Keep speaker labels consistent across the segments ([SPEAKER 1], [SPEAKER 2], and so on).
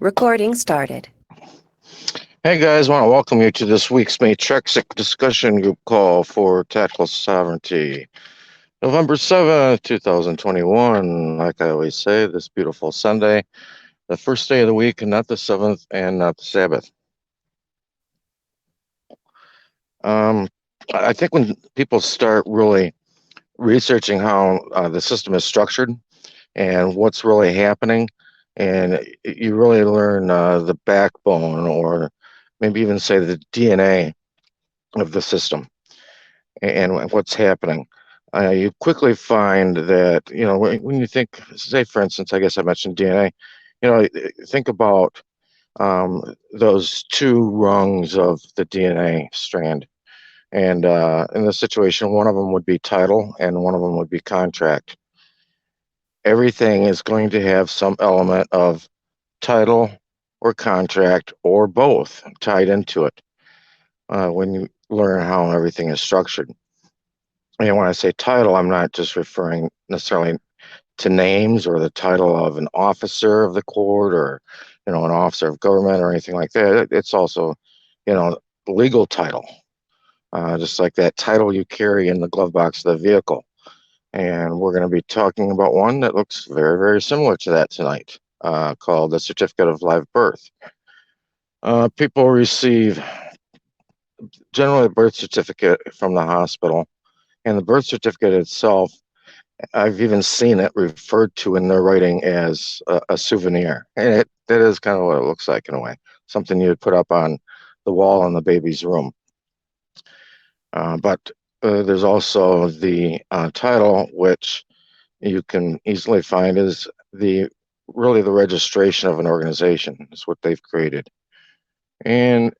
[SPEAKER 1] Recording started.
[SPEAKER 2] Hey guys, want to welcome you to this week's Matrix discussion group call for tactical sovereignty. November 7th, 2021. Like I always say, this beautiful Sunday, the first day of the week, and not the 7th and not the Sabbath. I think when people start really researching how the system is structured and what's really happening, and you really learn the backbone, or maybe even say the DNA of the system and what's happening. You quickly find that, when you think, say, for instance, I guess I mentioned DNA, think about those two rungs of the DNA strand. And in this situation, one of them would be title and one of them would be contract. Everything is going to have some element of title or contract or both tied into it when you learn how everything is structured. And when I say title, I'm not just referring necessarily to names or the title of an officer of the court or, an officer of government or anything like that. It's also, legal title, just like that title you carry in the glove box of the vehicle. And we're going to be talking about one that looks very, very similar to that tonight, called the Certificate of Live Birth. People receive generally a birth certificate from the hospital, and the birth certificate itself, I've even seen it referred to in their writing as a souvenir. And that is kind of what it looks like in a way, something you'd put up on the wall in the baby's room. But there's also the title, which you can easily find is really the registration of an organization. Is what they've created. And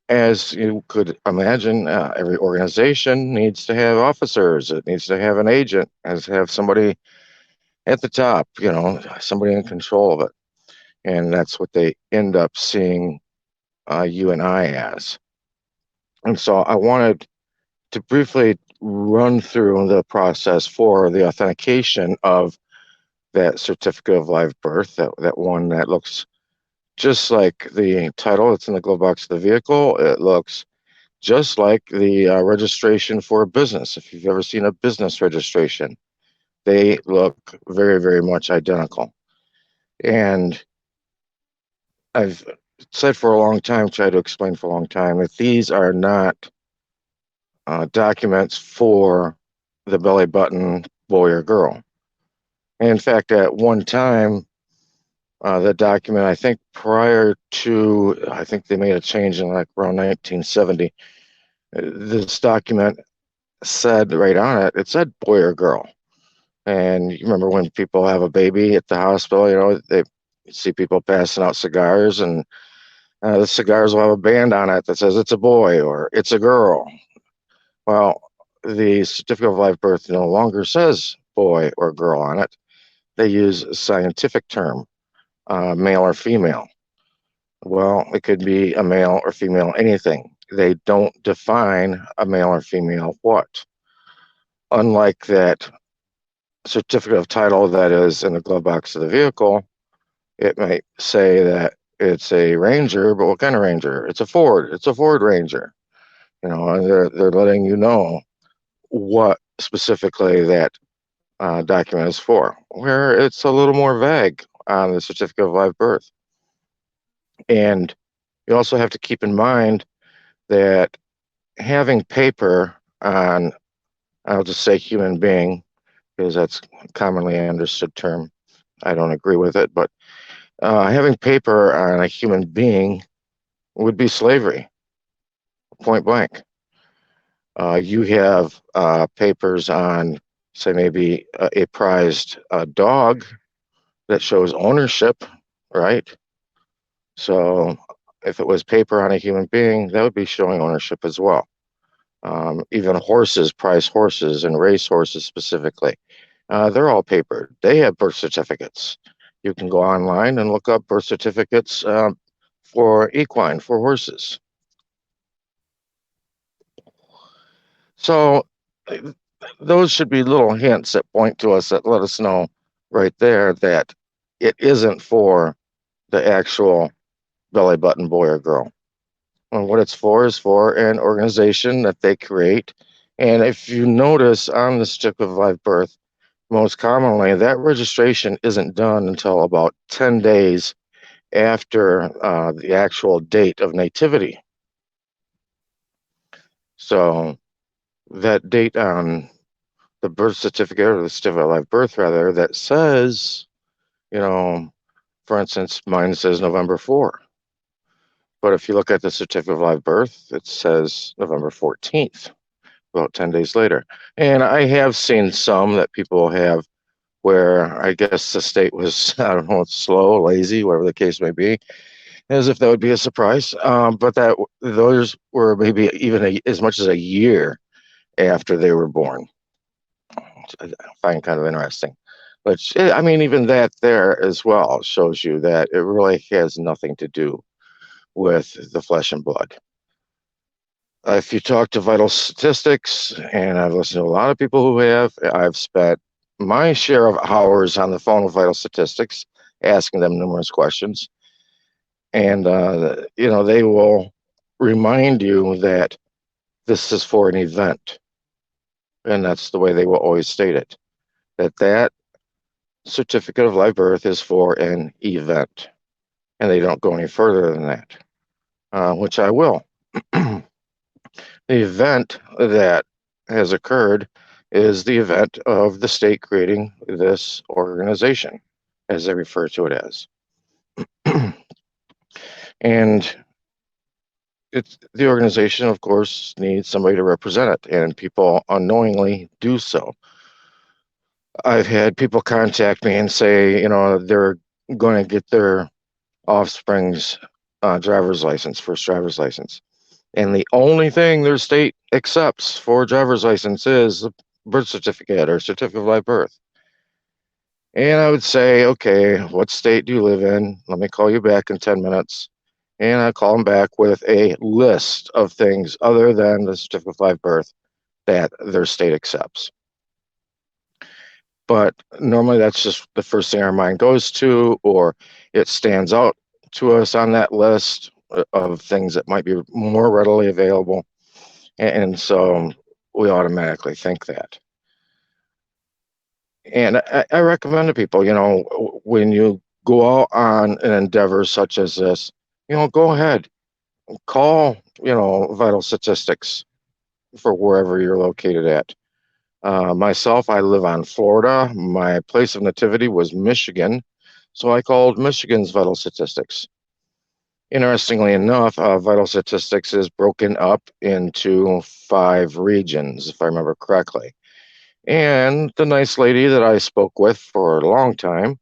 [SPEAKER 2] as you could imagine, every organization needs to have officers. It needs to have an agent, has to have somebody at the top, somebody in control of it. And that's what they end up seeing you and I as. And so I wanted to briefly run through the process for the authentication of that certificate of live birth, that one that looks just like the title that's in the glove box of the vehicle. It looks just like the registration for a business. If you've ever seen a business registration, they look very, very much identical. And I've said for a long time, tried to explain for a long time, that these are not documents for the belly button boy or girl. And in fact, at one time, the document, I think I think they made a change in like around 1970. This document said right on it said boy or girl. And you remember when people have a baby at the hospital, they see people passing out cigars, and the cigars will have a band on it that says it's a boy or it's a girl. Well, the certificate of live birth no longer says boy or girl on it. They use a scientific term, male or female. Well, it could be a male or female anything. They don't define a male or female what. Unlike that certificate of title that is in the glove box of the vehicle, it might say that it's a Ranger, but what kind of Ranger? It's a Ford. It's a Ford Ranger. And they're letting you know what specifically that document is for, where it's a little more vague on the certificate of live birth. And you also have to keep in mind that having paper on, I'll just say human being, because that's a commonly understood term. I don't agree with it, but having paper on a human being would be slavery, point blank. You have papers on, say, maybe a prized dog that shows ownership, right? So if it was paper on a human being, that would be showing ownership as well. Even horses, prize horses and race horses specifically, they're all paper. They have birth certificates. You can go online and look up birth certificates for equine, for horses. So those should be little hints that point to us, that let us know right there that it isn't for the actual belly button boy or girl. And what it's for is for an organization that they create. And if you notice on the certificate of live birth, most commonly that registration isn't done until about 10 days after the actual date of nativity. So that date on the birth certificate, or the certificate of live birth rather, that says, for instance, mine says November 4. But if you look at the certificate of live birth, it says November 14th, about 10 days later. And I have seen some that people have where I guess the state was, I don't know, slow, lazy, whatever the case may be, as if that would be a surprise. But those were maybe even as much as a year after they were born, which I find kind of interesting. But I mean, even that there as well shows you that it really has nothing to do with the flesh and blood. If you talk to Vital Statistics, and I've listened to a lot of people who have, I've spent my share of hours on the phone with Vital Statistics, asking them numerous questions. And, they will remind you that this is for an event. And that's the way they will always state it, that certificate of live birth is for an event. And they don't go any further than that, which I will. The event that has occurred is the event of the state creating this organization, as they refer to it as. And the organization, of course, needs somebody to represent it, and people unknowingly do so. I've had people contact me and say, they're going to get their offspring's driver's license, first driver's license. And the only thing their state accepts for driver's license is a birth certificate or certificate of live birth. And I would say, okay, what state do you live in? Let me call you back in 10 minutes. And I call them back with a list of things other than the certificate of live birth that their state accepts. But normally that's just the first thing our mind goes to, or it stands out to us on that list of things that might be more readily available. And so we automatically think that. And I recommend to people, when you go out on an endeavor such as this, go ahead, call, Vital Statistics for wherever you're located at. Myself, I live on Florida. My place of nativity was Michigan. So I called Michigan's Vital Statistics. Interestingly enough, Vital Statistics is broken up into 5 regions, if I remember correctly. And the nice lady that I spoke with for a long time,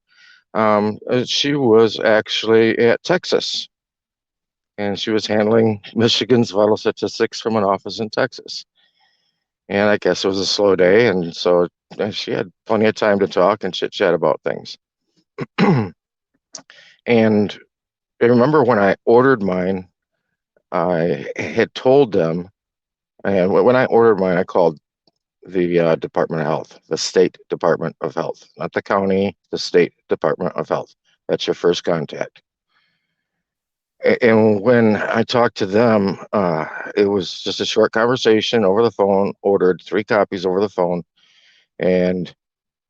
[SPEAKER 2] she was actually at Texas. And she was handling Michigan's Vital Statistics from an office in Texas. And I guess it was a slow day, and so she had plenty of time to talk and chit-chat about things. And I remember when I ordered mine, I had told them, and when I ordered mine, I called the Department of Health, the State Department of Health, not the county, the State Department of Health. That's your first contact. And when I talked to them, it was just a short conversation over the phone, ordered 3 copies over the phone. And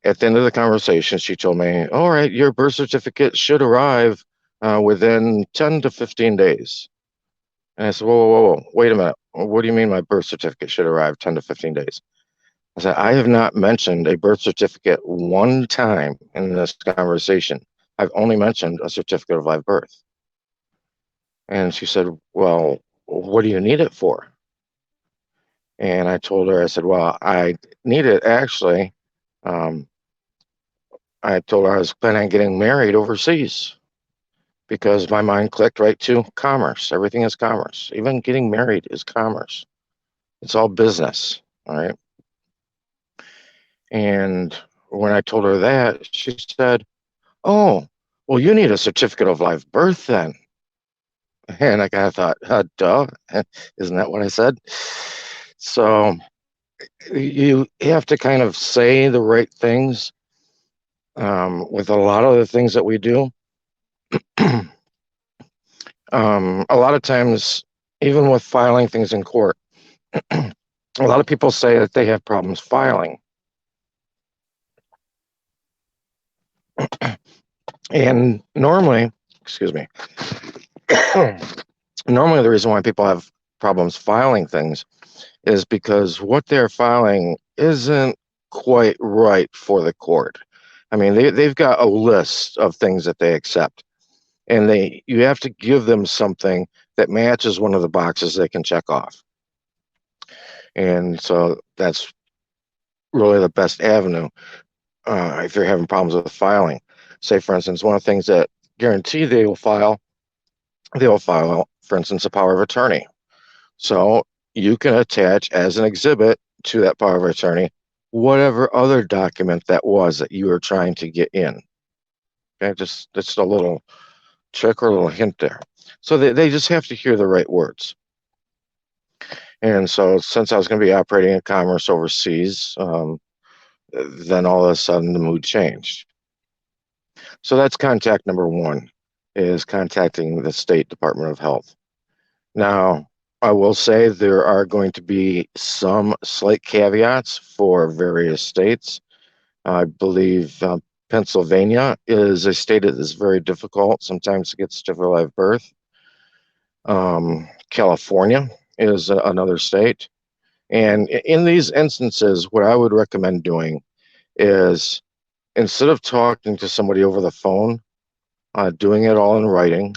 [SPEAKER 2] at the end of the conversation, she told me, all right, your birth certificate should arrive within 10 to 15 days. And I said, whoa, wait a minute. What do you mean my birth certificate should arrive 10 to 15 days? I said, I have not mentioned a birth certificate one time in this conversation. I've only mentioned a certificate of live birth. And she said, well, what do you need it for? And I told her, I said, well, I need it actually. I told her I was planning on getting married overseas because my mind clicked right to commerce. Everything is commerce. Even getting married is commerce. It's all business, all right? And when I told her that, she said, oh, well, you need a certificate of live birth then. And I kind of thought, duh, isn't that what I said? So you have to kind of say the right things with a lot of the things that we do. A lot of times, even with filing things in court, a lot of people say that they have problems filing. And normally, excuse me, normally the reason why people have problems filing things is because what they're filing isn't quite right for the court. I mean, they've got a list of things that they accept, and you have to give them something that matches one of the boxes they can check off. And so that's really the best avenue if you're having problems with filing. Say, for instance, one of the things that guarantee they'll file, for instance, a power of attorney. So you can attach as an exhibit to that power of attorney whatever other document that was that you were trying to get in. Okay, just a little trick or a little hint there. So they just have to hear the right words. And so since I was going to be operating in commerce overseas, then all of a sudden the mood changed. So that's contact number one, is contacting the State Department of Health. Now, I will say there are going to be some slight caveats for various states. I believe Pennsylvania is a state that is very difficult sometimes to get certificate of live birth. California is another state. And in these instances, what I would recommend doing is, instead of talking to somebody over the phone, doing it all in writing.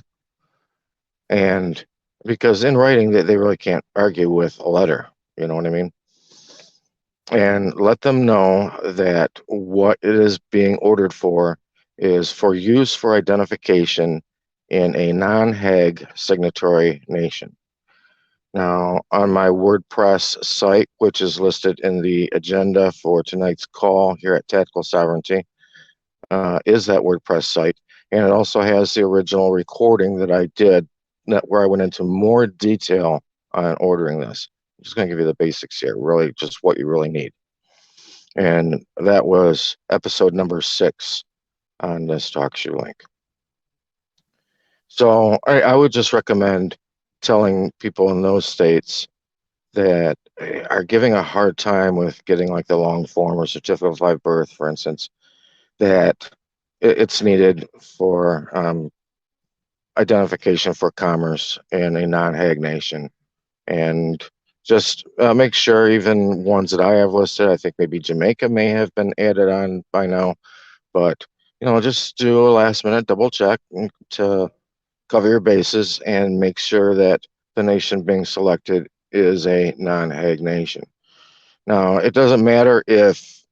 [SPEAKER 2] And because in writing, they really can't argue with a letter, you know what I mean? And let them know that what it is being ordered for is for use for identification in a non-Hague signatory nation. Now, on my WordPress site, which is listed in the agenda for tonight's call here at Tactical Sovereignty, is that WordPress site. And it also has the original recording that I did, where I went into more detail on ordering this. I'm just going to give you the basics here, really just what you really need. And that was episode number 6 on this TalkShoe link. So I would just recommend telling people in those states that are giving a hard time with getting like the long form or certificate of live birth, for instance, that it's needed for identification for commerce in a non-Hague nation. And just make sure, even ones that I have listed, I think maybe Jamaica may have been added on by now, but just do a last minute double check to cover your bases and make sure that the nation being selected is a non-Hague nation. Now, it doesn't matter if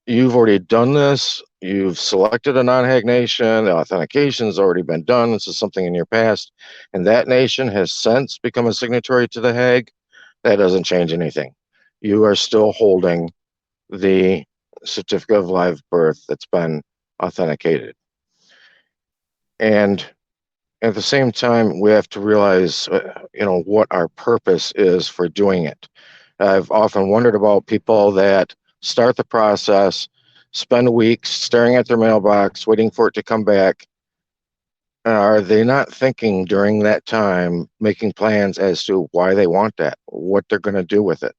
[SPEAKER 2] you've already done this, you've selected a non-Hague nation, the authentication has already been done, this is something in your past, and that nation has since become a signatory to the Hague. That doesn't change anything. You are still holding the certificate of live birth that's been authenticated. And at the same time, we have to realize, what our purpose is for doing it. I've often wondered about people that start the process, spend weeks staring at their mailbox, waiting for it to come back. Are they not thinking during that time, making plans as to why they want that, what they're going to do with it?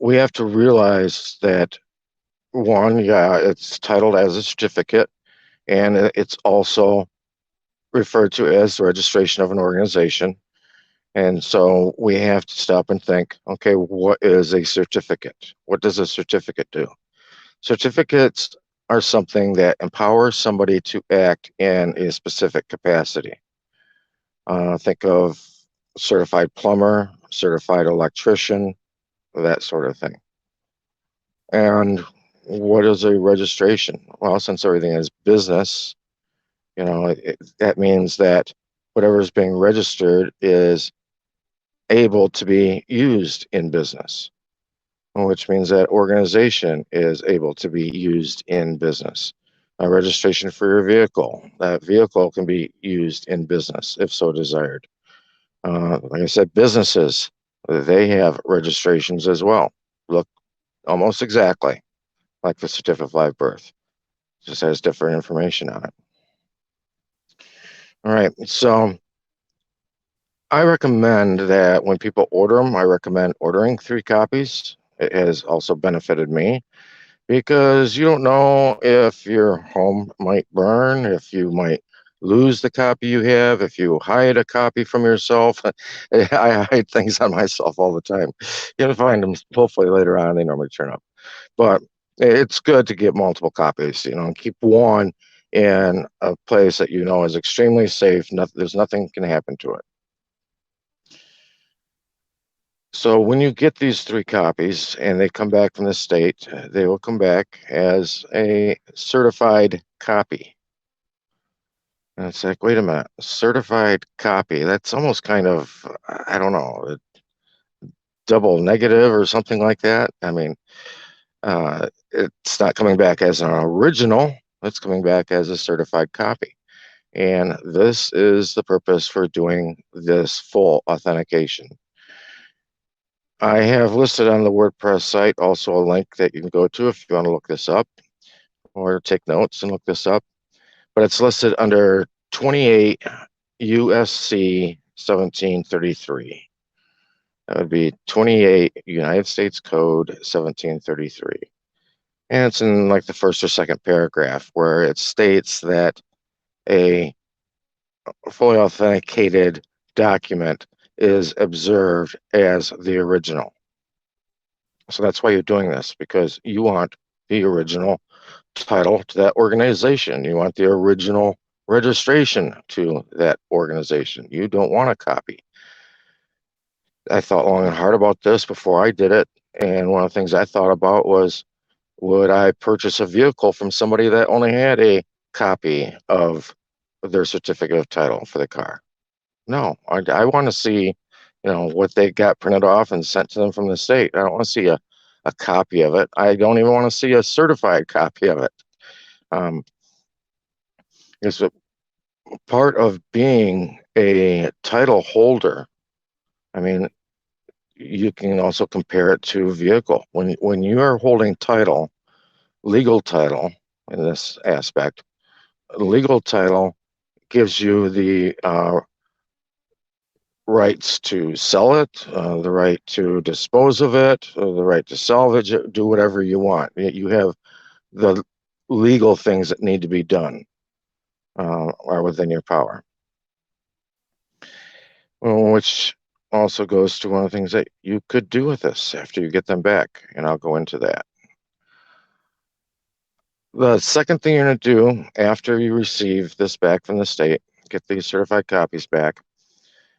[SPEAKER 2] We have to realize that, one, it's titled as a certificate, and it's also referred to as the registration of an organization. And so we have to stop and think, okay, what is a certificate? What does a certificate do? Certificates are something that empowers somebody to act in a specific capacity. Think of certified plumber, certified electrician, that sort of thing. And what is a registration? Well, since everything is business, that means that whatever is being registered is able to be used in business, which means that organization is able to be used in business. A registration for your vehicle, that vehicle can be used in business if so desired. Like I said, businesses, they have registrations as well. Look almost exactly like the certificate of live birth, just has different information on it. All right. So I recommend that when people order them, I recommend ordering 3 copies. It has also benefited me because you don't know if your home might burn, if you might lose the copy you have, if you hide a copy from yourself. I hide things on myself all the time. You'll find them hopefully later on, they normally turn up. But it's good to get multiple copies, and keep one in a place that you know is extremely safe. There's nothing can happen to it. So when you get these 3 copies and they come back from the state, they will come back as a certified copy. And it's like, wait a minute, certified copy. That's almost kind of, I don't know, a double negative or something like that. I mean, it's not coming back as an original, it's coming back as a certified copy. And this is the purpose for doing this full authentication. I have listed on the WordPress site also a link that you can go to if you want to look this up or take notes and look this up. But it's listed under 28 USC 1733. That would be 28 United States Code 1733. And it's in like the first or second paragraph where it states that a fully authenticated document is observed as the original. So that's why you're doing this, because you want the original title to that organization. You want the original registration to that organization. You don't want a copy. I thought long and hard about this before I did it. And one of the things I thought about was, would I purchase a vehicle from somebody that only had a copy of their certificate of title for the car? No, I want to see, what they got printed off and sent to them from the state. I don't want to see a copy of it. I don't even want to see a certified copy of it. Um, it's a part of being a title holder. I mean, you can also compare it to a vehicle. When you are holding title, legal title in this aspect, legal title gives you the rights to sell it, the right to dispose of it, the right to salvage it, do whatever you want. You have the legal things that need to be done are within your power. Which also goes to one of the things that you could do with this after you get them back, and I'll go into that. The second thing you're going to do after you receive this back from the state, get these certified copies back,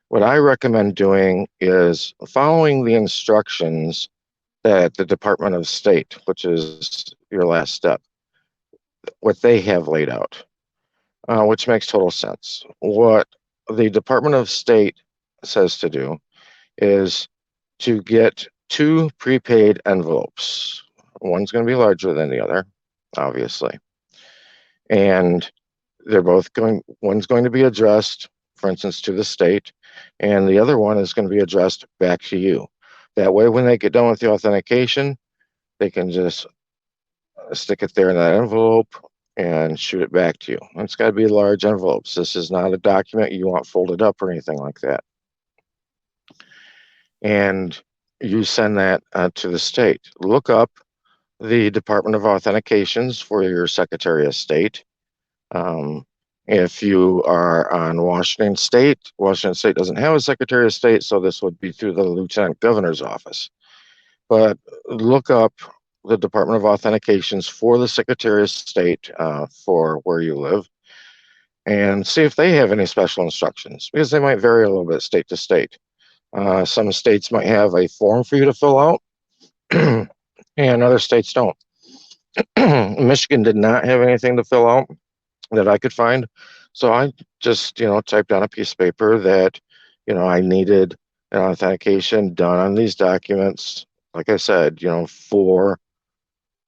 [SPEAKER 2] what I recommend doing is following the instructions that the Department of State, which is your last step, what they have laid out, which makes total sense. What the Department of State says to do is to get 2 prepaid envelopes. One's going to be larger than the other, obviously. And they're both one's going to be addressed, for instance, to the state, and the other one is going to be addressed back to you. That way, when they get done with the authentication, they can just stick it there in that envelope and shoot it back to you. It's got to be large envelopes. This is not a document you want folded up or anything like that. And you send that to the state. Look up the Department of Authentications for your Secretary of State. If you are on Washington State doesn't have a Secretary of State, so this would be through the Lieutenant Governor's office. But look up the Department of Authentications for the Secretary of State for where you live and see if they have any special instructions, because they might vary a little bit state to state. Some states might have a form for you to fill out, and other states don't. Michigan did not have anything to fill out that I could find. So I just, typed on a piece of paper that, I needed an authentication done on these documents. Like I said, for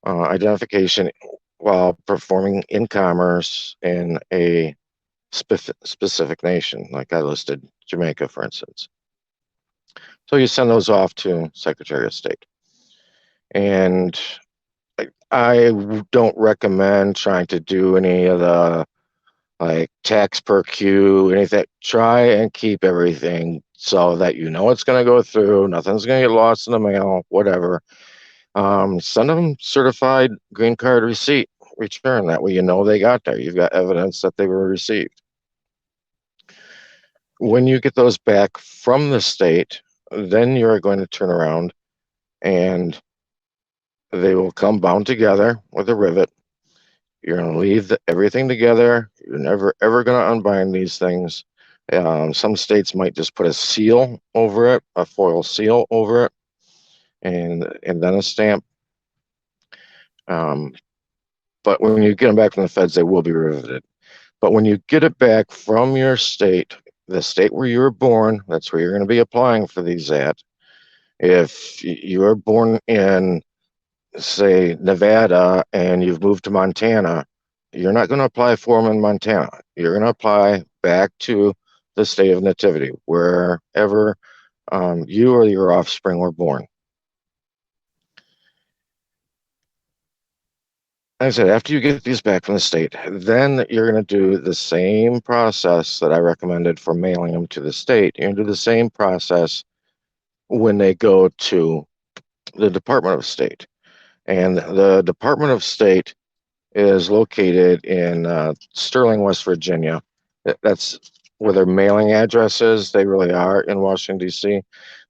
[SPEAKER 2] identification while performing in commerce in a specific nation, like I listed Jamaica, for instance. So you send those off to Secretary of State. And I don't recommend trying to do any of the like tax per queue, anything. Try and keep everything so that you know it's going to go through. Nothing's going to get lost in the mail, whatever. Send them certified green card receipt return. That way you know they got there. You've got evidence that they were received. When you get those back from the state, then you're going to turn around and they will come bound together with a rivet. You're going to leave everything together. You're never, ever going to unbind these things. Some states might just put a seal over it, a foil seal over it, and then a stamp. But when you get them back from the feds, they will be riveted. But when you get it back from your state, the state where you were born, that's where you're going to be applying for these at. If you are born in, say, Nevada and you've moved to Montana, you're not going to apply for them in Montana. You're going to apply back to the state of nativity, wherever you or your offspring were born. Like I said, after you get these back from the state, then you're going to do the same process that I recommended for mailing them to the state. You're going to do the same process when they go to the Department of State. And the Department of State is located in Sterling, West Virginia. That's where their mailing address is. They really are in Washington, D.C.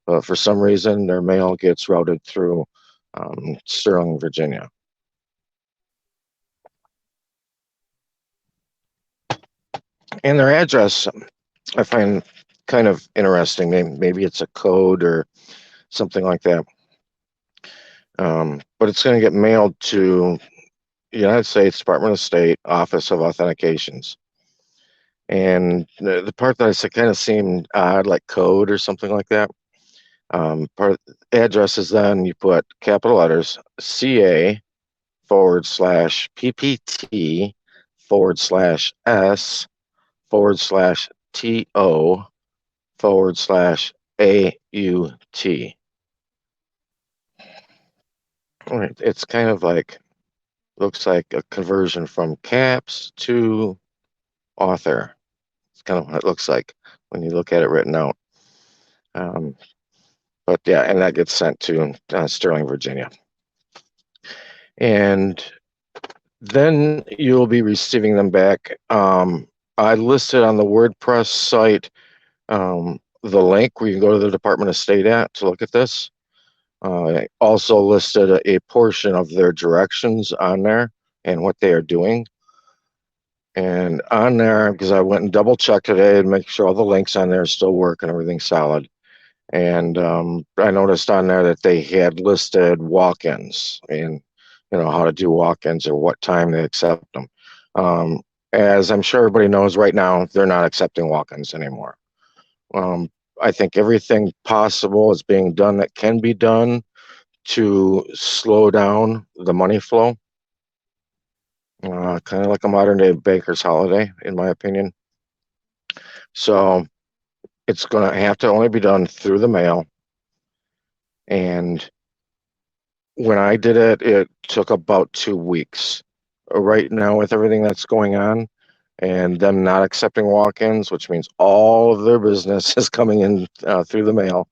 [SPEAKER 2] But for some reason, their mail gets routed through Sterling, Virginia. And their address, I find kind of interesting. Maybe it's a code or something like that. But it's going to get mailed to United States Department of State Office of Authentications. And the part that I kind of seemed odd, like code or something like that. Part of the address is then you put capital letters CA /PPT /S /TO /AUT. All right, it's kind of like, looks like a conversion from caps to author. It's kind of what it looks like when you look at it written out. But yeah, and that gets sent to Sterling, Virginia. And then you'll be receiving them back. I listed on the WordPress site the link where you can go to the Department of State at to look at this. I also listed a portion of their directions on there and what they are doing. And on there, because I went and double checked today and make sure all the links on there still work and everything's solid. And I noticed on there that they had listed walk-ins and, how to do walk-ins or what time they accept them. As I'm sure everybody knows right now, they're not accepting walk-ins anymore. I think everything possible is being done that can be done to slow down the money flow. Kind of like a modern day baker's holiday, in my opinion. So it's going to have to only be done through the mail. And when I did it, it took about 2 weeks. Right now, with everything that's going on and them not accepting walk-ins, which means all of their business is coming in through the mail,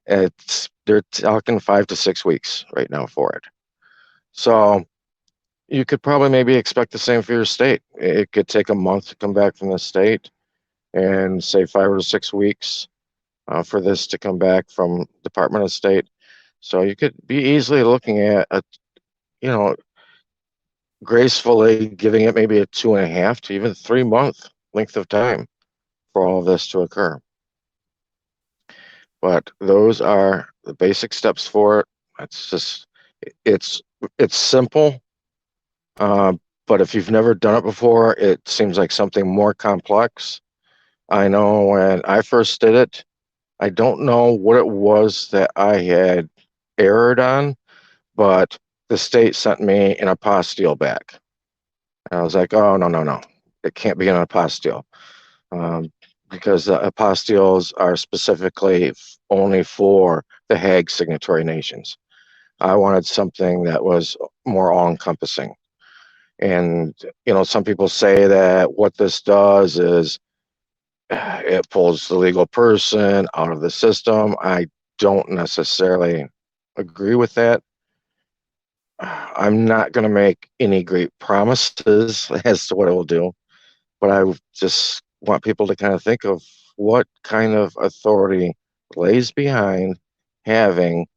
[SPEAKER 2] they're talking 5 to 6 weeks right now for it. So you could probably maybe expect the same for your state. It could take a month to come back from the state, and say 5 to 6 weeks for this to come back from Department of State. So you could be easily looking at gracefully giving it maybe a 2.5 to even 3 month length of time for all of this to occur. But those are the basic steps for it. It's simple, but if you've never done it before, it seems like something more complex. I know when I first did it, I don't know what it was that I had erred on, but the state sent me an apostille back. And I was like, oh, no. It can't be an apostille. Because the apostilles are specifically only for the Hague signatory nations. I wanted something that was more all-encompassing. And, some people say that what this does is it pulls the legal person out of the system. I don't necessarily agree with that. I'm not going to make any great promises as to what it will do, but I just want people to kind of think of what kind of authority lays behind having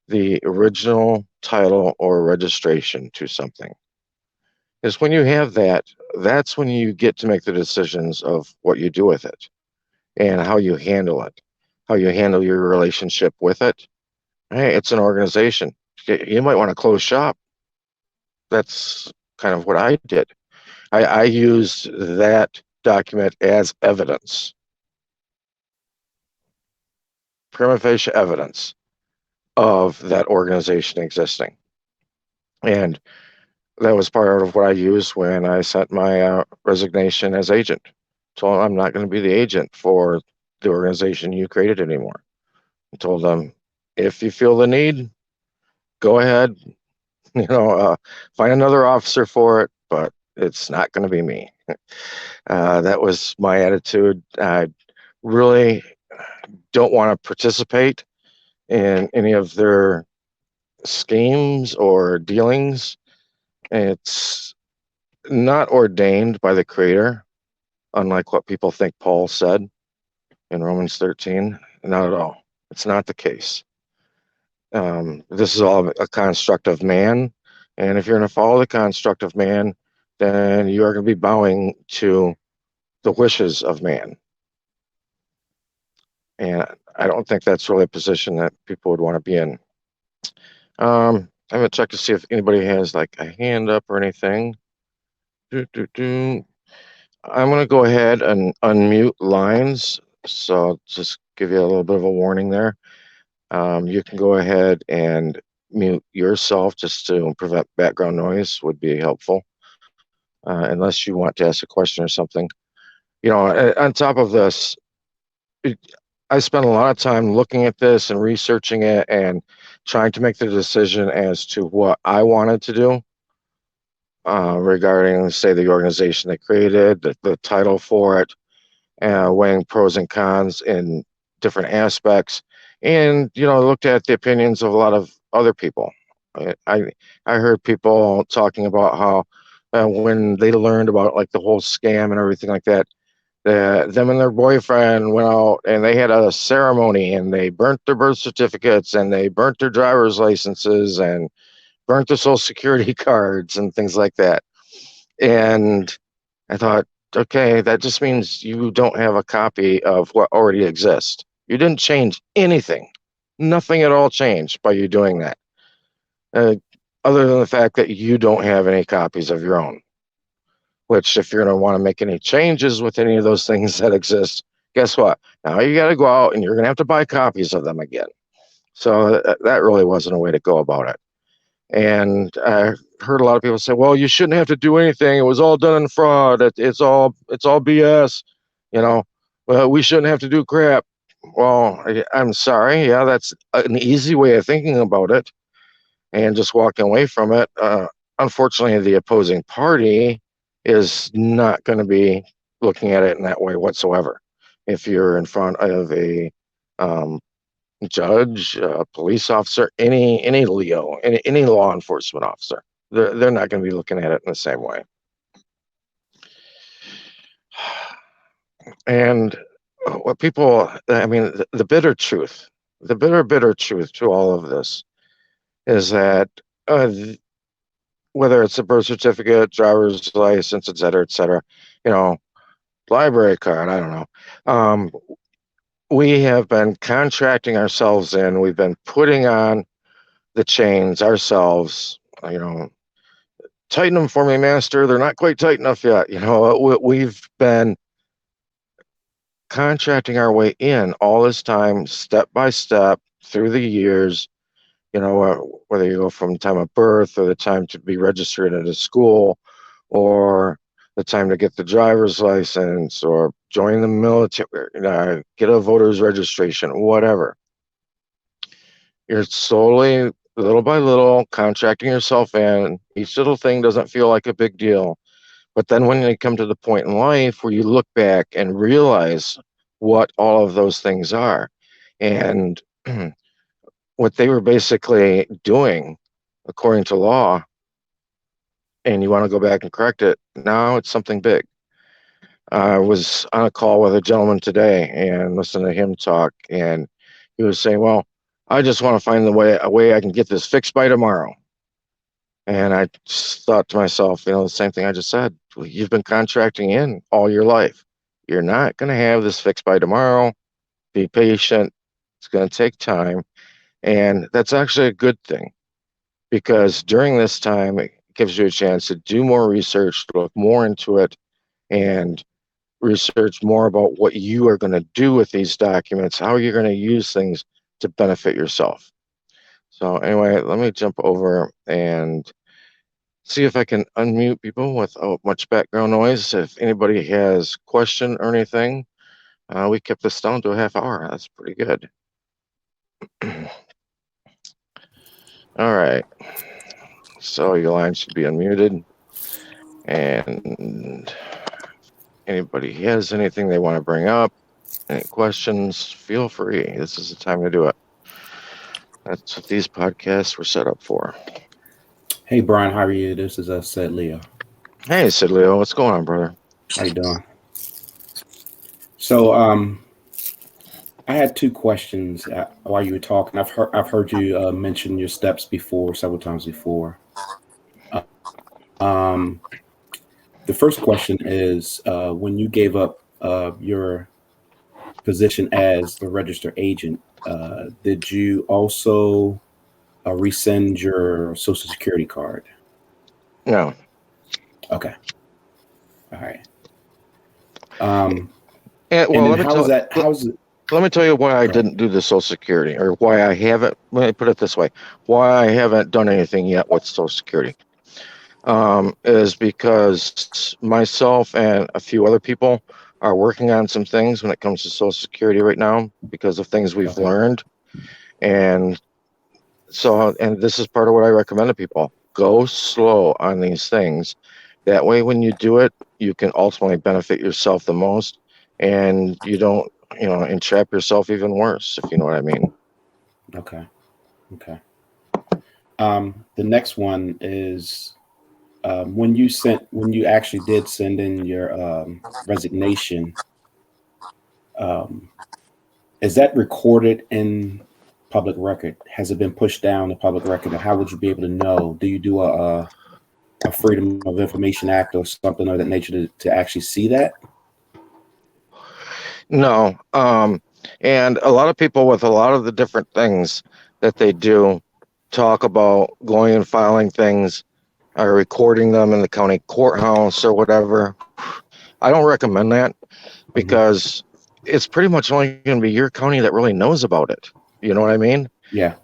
[SPEAKER 2] the original title or registration to something. Is when you have that, that's when you get to make the decisions of what you do with it and how you handle it, how you handle your relationship with it. Hey, it's an organization. You might want to close shop. That's kind of what I did. I used that document as evidence, prima facie evidence of that organization existing. And that was part of what I used when I sent my resignation as agent. So I'm not going to be the agent for the organization you created anymore. I told them, if you feel the need, go ahead, find another officer for it, but it's not going to be me. That was my attitude. I really don't want to participate in any of their schemes or dealings. It's not ordained by the Creator, unlike what people think Paul said in Romans 13. Not at all. It's not the case. This is all a construct of man. And if you're going to follow the construct of man, then you are going to be bowing to the wishes of man. And I don't think that's really a position that people would want to be in. I'm going to check to see if anybody has like a hand up or anything. I'm going to go ahead and unmute lines. So I'll just give you a little bit of a warning there. You can go ahead and mute yourself just to prevent background noise would be helpful. Unless you want to ask a question or something. On top of this, I spent a lot of time looking at this and researching it and trying to make the decision as to what I wanted to do regarding, say, the organization they created, the title for it, weighing pros and cons in different aspects, and looked at the opinions of a lot of other people. I heard people talking about how when they learned about like the whole scam and everything like that, them and their boyfriend went out and they had a ceremony and they burnt their birth certificates and they burnt their driver's licenses and burnt their social security cards and things like that. And I thought, okay, that just means you don't have a copy of what already exists. You didn't change anything. Nothing at all changed by you doing that. Other than the fact that you don't have any copies of your own. Which, if you're going to want to make any changes with any of those things that exist, guess what? Now you got to go out and you're going to have to buy copies of them again. So that really wasn't a way to go about it. And I heard a lot of people say, well, you shouldn't have to do anything. It was all done in fraud. It's all BS. Well, we shouldn't have to do crap. Well, I'm sorry. Yeah, that's an easy way of thinking about it and just walking away from it. Unfortunately, the opposing party is not going to be looking at it in that way whatsoever. If you're in front of a judge, a police officer, any Leo, any law enforcement officer, they're not going to be looking at it in the same way. And what people, the bitter truth to all of this is that whether it's a birth certificate, driver's license, et cetera, library card, I don't know. We have been contracting ourselves in. We've been putting on the chains ourselves, tighten them for me, master. They're not quite tight enough yet. We've been contracting our way in all this time, step by step through the years, whether you go from the time of birth or the time to be registered at a school or the time to get the driver's license or join the military, get a voter's registration, whatever. You're slowly little by little, contracting yourself in. Each little thing doesn't feel like a big deal. But then when you come to the point in life where you look back and realize what all of those things are and what they were basically doing according to law, and you want to go back and correct it, now it's something big. I was on a call with a gentleman today and listening to him talk, and he was saying, well, I just want to find a way I can get this fixed by tomorrow. And I just thought to myself, the same thing I just said. You've been contracting in all your life. You're not going to have this fixed by tomorrow. Be patient. It's going to take time. And that's actually a good thing, because during this time, it gives you a chance to do more research, to look more into it, and research more about what you are going to do with these documents, how you're going to use things to benefit yourself. So anyway, let me jump over and see if I can unmute people without much background noise. If anybody has question or anything, we kept this down to a half hour. That's pretty good. All right. So your line should be unmuted. And anybody has anything they want to bring up, any questions, feel free. This is the time to do it. That's what these podcasts were set up for.
[SPEAKER 1] Hey, Brian, how are you? This is Sid Leo.
[SPEAKER 2] Hey, Sid Leo. What's going on, brother?
[SPEAKER 1] How you doing? So, I had two questions while you were talking. I've heard you mention your steps before, several times before. The first question is, when you gave up your position as the registered agent, did you also rescind your Social Security card?
[SPEAKER 2] No.
[SPEAKER 1] Okay. All right.
[SPEAKER 2] Well, let me tell you why I
[SPEAKER 1] Right.
[SPEAKER 2] didn't do the Social Security, or why I haven't. Let me put it this way: why I haven't done anything yet with Social Security, is because myself and a few other people are working on some things when it comes to Social Security right now, because of things we've learned. And so, and this is part of what I recommend to people: go slow on these things. That way, when you do it, you can ultimately benefit yourself the most, and you don't, entrap yourself even worse, if you know what I mean.
[SPEAKER 1] Okay. The next one is, when you actually did send in your resignation, is that recorded in public record? Has it been pushed down to public record? And how would you be able to know? Do you do a Freedom of Information Act or something of that nature to actually see that?
[SPEAKER 2] No. And a lot of people with a lot of the different things that they do talk about going and filing things or recording them in the county courthouse or whatever. I don't recommend that, because it's pretty much only going to be your county that really knows about it. You know what I mean?
[SPEAKER 1] Yeah.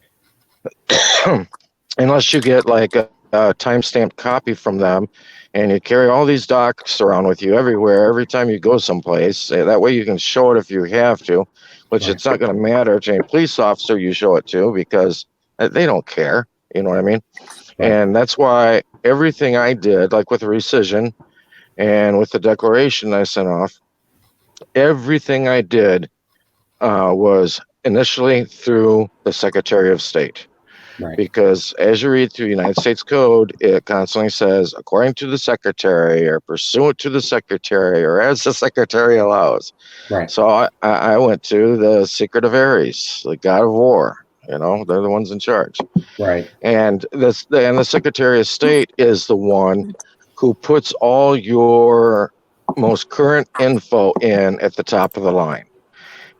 [SPEAKER 2] Unless you get like a timestamped copy from them, and you carry all these docs around with you everywhere, every time you go someplace. That way you can show it if you have to, which
[SPEAKER 1] Right.
[SPEAKER 2] it's not going to matter to any police officer you show it to, because they don't care. You know what I mean?
[SPEAKER 1] Right.
[SPEAKER 2] And that's why everything I did, like with rescission and with the declaration I sent off, everything I did was initially through the Secretary of State.
[SPEAKER 1] Right.
[SPEAKER 2] Because as you read through United States Code, it constantly says, according to the Secretary, or pursuant to the Secretary, or as the Secretary allows.
[SPEAKER 1] Right.
[SPEAKER 2] So I went to the Secret of Ares, the God of War. They're the ones in charge.
[SPEAKER 1] Right.
[SPEAKER 2] And the Secretary of State is the one who puts all your most current info in at the top of the line.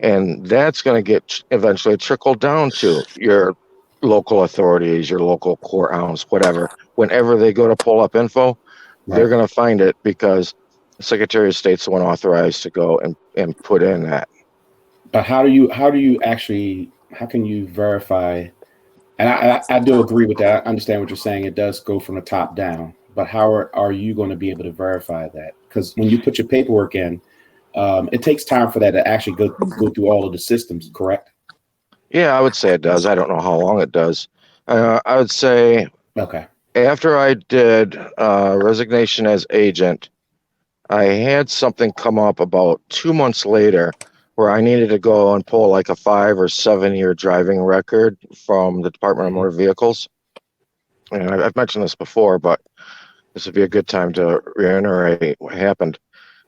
[SPEAKER 2] And that's going to get eventually trickled down to your local authorities, your local courthouse, whatever. Whenever they go to pull up info, they're going to find it, because the Secretary of State's the one authorized to go and put in that.
[SPEAKER 1] But how can you verify? And I do agree with that. I understand what you're saying. It does go from the top down. But how are you going to be able to verify that? Because when you put your paperwork in, it takes time for that to actually go through all of the systems, correct?
[SPEAKER 2] Yeah, I would say it does. I don't know how long it does. I would say
[SPEAKER 1] Okay.
[SPEAKER 2] after I did resignation as agent, I had something come up about 2 months later where I needed to go and pull like a 5 or 7 year driving record from the Department of Motor Vehicles. And I've mentioned this before, but this would be a good time to reiterate what happened.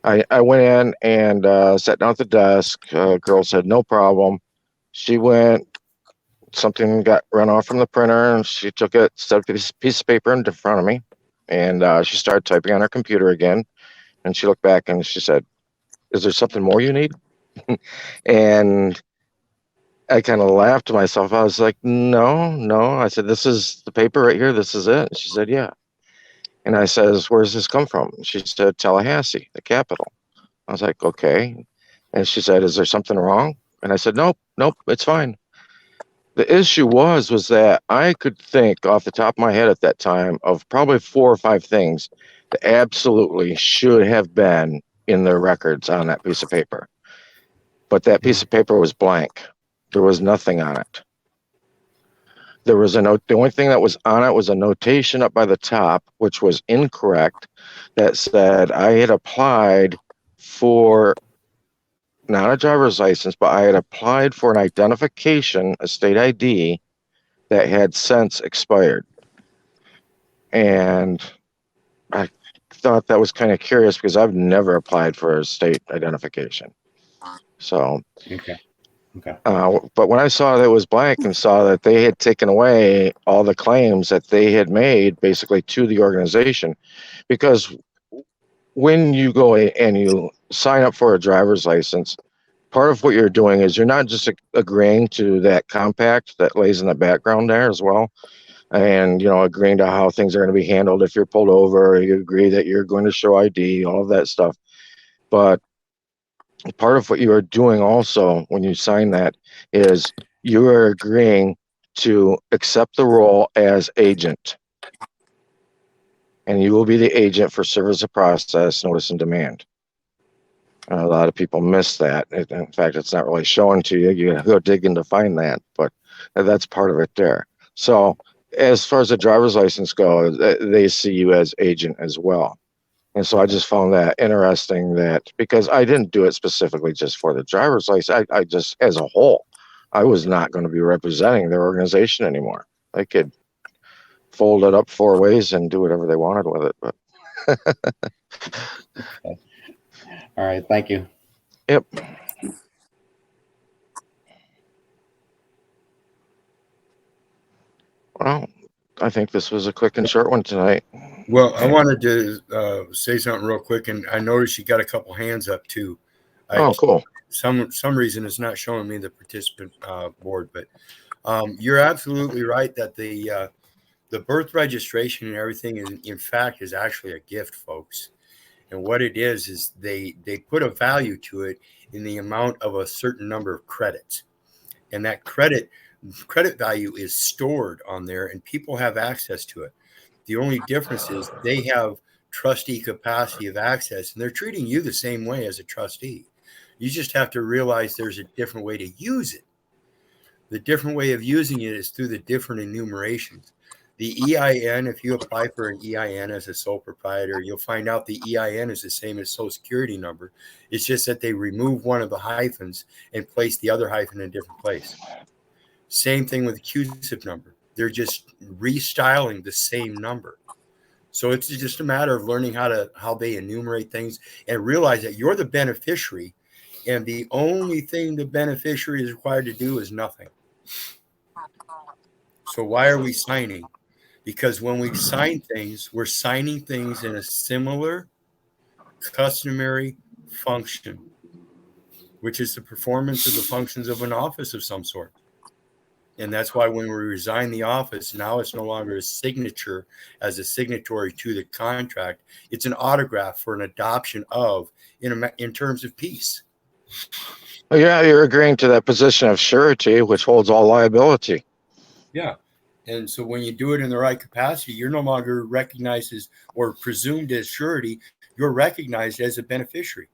[SPEAKER 2] I went in and sat down at the desk. Girl said, no problem. She went, something got run off from the printer, and she took it, set a piece of paper in front of me, and she started typing on her computer again. And she looked back and she said, is there something more you need? And I kind of laughed to myself. I was like, no, no. I said, this is the paper right here. This is it. And she said, yeah. And I says, where does this come from? She said, Tallahassee, the capital. I was like, okay. And she said, is there something wrong? And I said, nope, nope, it's fine. The issue was that I could think off the top of my head at that time of probably 4 or 5 things that absolutely should have been in the records on that piece of paper. But that piece of paper was blank. There was nothing on it. There was a note. The only thing that was on it was a notation up by the top, which was incorrect, that said I had applied for not a driver's license, but I had applied for an identification, a state ID that had since expired. And I thought that was kind of curious because I've never applied for a state identification. So,
[SPEAKER 1] Okay. Okay.
[SPEAKER 2] but when I saw that it was blank and saw that they had taken away all the claims that they had made basically to the organization, because when you go and you sign up for a driver's license, part of what you're doing is you're not just agreeing to that compact that lays in the background there as well. And, you know, agreeing to how things are going to be handled if you're pulled over, you agree that you're going to show ID, all of that stuff. But part of what you are doing also when you sign that is you are agreeing to accept the role as agent. And you will be the agent for service of process, notice, and demand. A lot of people miss that. In fact, it's not really shown to you. You go digging to find that, but that's part of it there. So as far as the driver's license goes, they see you as agent as well. And so I just found that interesting, that because I didn't do it specifically just for the driver's license, I just, as a whole, I was not going to be representing their organization anymore. They could fold it up 4 ways and do whatever they wanted with it. But
[SPEAKER 1] Okay. All right. Thank you.
[SPEAKER 2] yep. Well, I think this was a quick and short one tonight.
[SPEAKER 3] Well, I wanted to say something real quick, and I noticed you got a couple hands up too.
[SPEAKER 2] Oh, cool.
[SPEAKER 3] Some reason it's not showing me the participant board, but you're absolutely right that the birth registration and everything in fact is actually a gift, folks. And what it is they put a value to it in the amount of a certain number of credits, and that credit value is stored on there, and people have access to it. The only difference is they have trustee capacity of access, and they're treating you the same way as a trustee. You just have to realize there's a different way to use it. The different way of using it is through the different enumerations. The EIN, if you apply for an EIN as a sole proprietor, you'll find out the EIN is the same as Social Security number. It's just that they remove one of the hyphens and place the other hyphen in a different place. Same thing with the CUSIP number. They're just restyling the same number. So it's just a matter of learning how they enumerate things and realize that you're the beneficiary, and the only thing the beneficiary is required to do is nothing. So why are we signing? Because when we sign things, we're signing things in a similar customary function, which is the performance of the functions of an office of some sort. And that's why when we resign the office, now it's no longer a signature as a signatory to the contract. It's an autograph for an adoption of in terms of peace.
[SPEAKER 2] Well, yeah, you're agreeing to that position of surety, which holds all liability.
[SPEAKER 3] Yeah. And so when you do it in the right capacity, you're no longer recognized as or presumed as surety. You're recognized as a beneficiary.